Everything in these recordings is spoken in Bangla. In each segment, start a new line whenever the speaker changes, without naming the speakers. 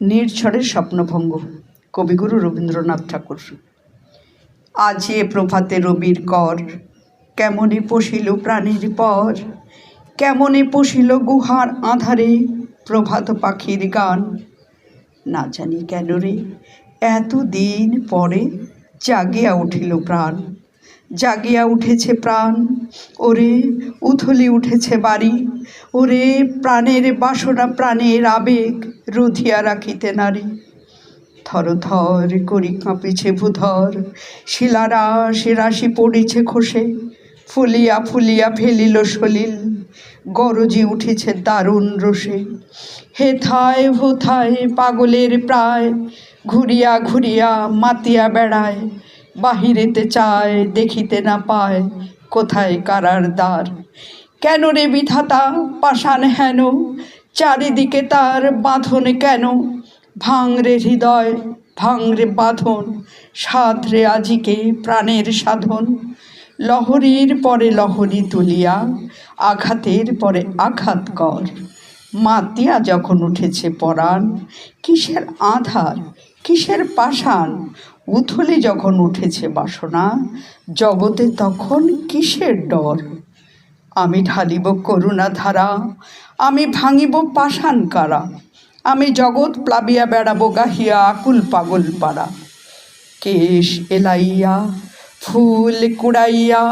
নির্ঝরের স্বপ্নভঙ্গ, কবিগুরু রবীন্দ্রনাথ ঠাকুর। আজ এ প্রভাতে রবির কর, কেমনে পশিল প্রাণীর পর, কেমনে পশিল গুহার আধারে প্রভাত পাখির গান। না জানি কেন রে এতদিন পরে জাগিয়া উঠিল প্রাণ, জাগিয়া উঠেছে প্রাণ। ওরে উথলি উঠেছে বাড়ি, ওরে প্রাণের বাসনা প্রাণের আবেগ রুধিয়া রাখিতে নারী। থর থর করি কাঁপিছে ভূধর, শিলারাশি রাশি পড়িছে খসে, ফুলিয়া ফুলিয়া ফেলিল সলিল, গরজি উঠেছে দারুণ রোষে। হেথায় হোথায় পাগলের প্রায়, ঘুরিয়া ঘুরিয়া মাতিয়া বেড়ায়, বাহিরেতে চায় দেখিতে না পায় কোথায় কারার দ্বার। কেন রে বিধাতা পাষাণ হেন, চারিদিকে তার বাঁধন কেন? ভাঙরে হৃদয় ভাঙরে বাঁধন, সাধরে আজিকে প্রাণের সাধন। লহরীর পরে লহরী তুলিয়া, আঘাতের পরে আঘাত কর। মাতিয়া যখন উঠেছে পরাণ, কিসের আধার কিসের পাষাণ। উথলি যখন উঠেছে বাসনা, জগতে তখন কিসের ডর। আমি ঢালিব করুণা ধারা, আমি ভাঙিব পাষাণ কারা। আমি জগৎ প্লাবিয়া বেড়াবো গাহিয়া আকুল পাগল পাড়া। কেশ এলাইয়া ফুল কুড়াইয়া,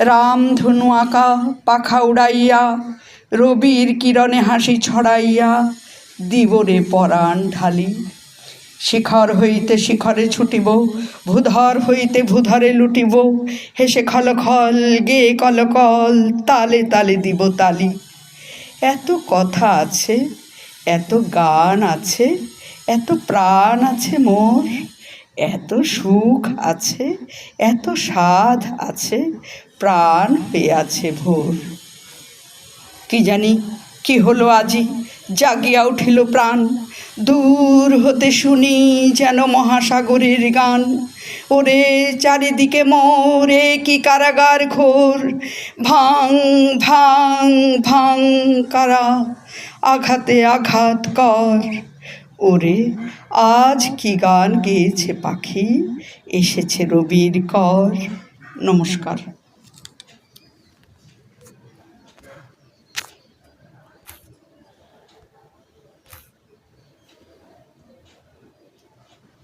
রামধনু আঁকা পাখা উড়াইয়া, রবির কিরণে হাসি ছড়াইয়া দিবরে পরাণ ঢালি। শিখর হইতে শিখরে ছুটিব, ভূধর হইতে ভূধরে লুটিব, হেসে খলখল গেয়ে কলকল, তালে তালে দিব তালি। এত কথা আছে, এত গান আছে, এত প্রাণ আছে মোর, এত সুখ আছে, এত সাধ আছে, প্রাণ হয়ে আছে ভোর। কি জানি কি হলো আজি, জাগিয়া উঠিল প্রাণ। দূর হতে শুনি যেন মহাসাগরের গান। ওরে চারিদিকে মোরে কি কারাগার ঘোর, ভাং ভাং ভাং কারা, আঘাতে আঘাত কর। ওরে আজ কি গান গেয়েছে পাখি, এসেছে রবির কর। নমস্কার।